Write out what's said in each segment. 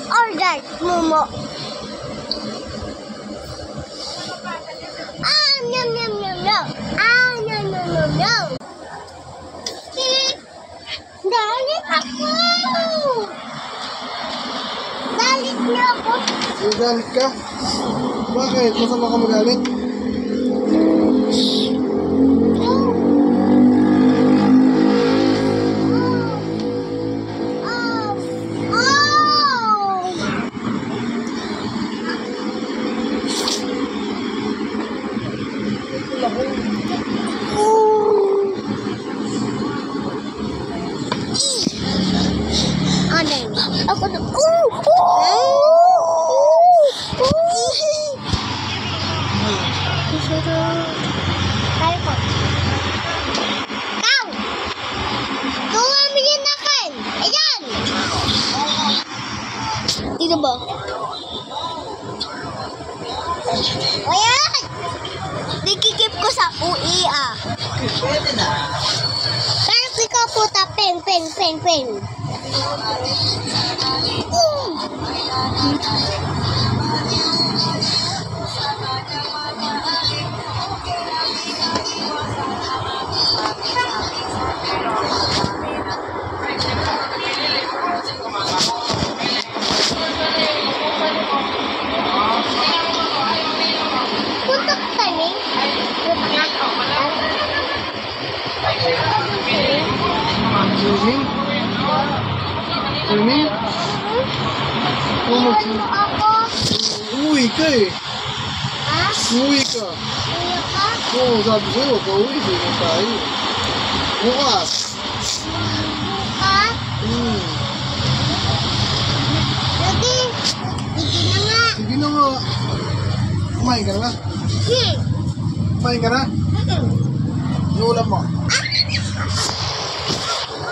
Order, Momo. Nom, nom, nom, nom. Nom, nom, nom, nom. Galit ako. Galit niya ako. Galit ka? Bakit? Masama ka magalit? Ako na. Tayo ko. Kau! Tuwan mo yan akin! Ayan! Dito ba? Ayan! Dikikip ko sa UI ah. Pwede na. Pero ikaw puta, pen. Putok tani. Swimming? Iwan mo ako. Umuwi ka eh. Ha? Umuwi ka. Iya ka? Oo, sabi sa'yo, pauwi. Swimming tayo. Bukas. Ha? Hmm. Lagi. Sige na nga. Sige na nga. Kumain ka na? Kumain ka na? Inuulam mo.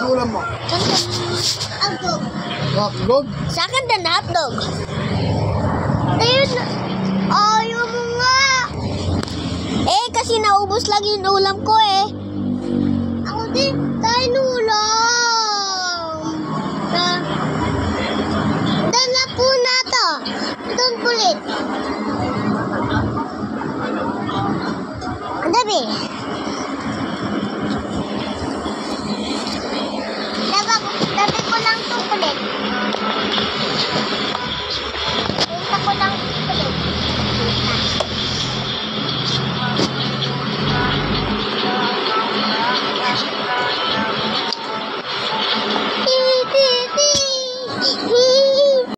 Inuulam mo. Hotdog. Hotdog? Sa akin din hotdog. Ayun. Ayaw mo nga. Eh, kasi naubos lang yung ulam ko eh. Ako din. Tayo ng ulam.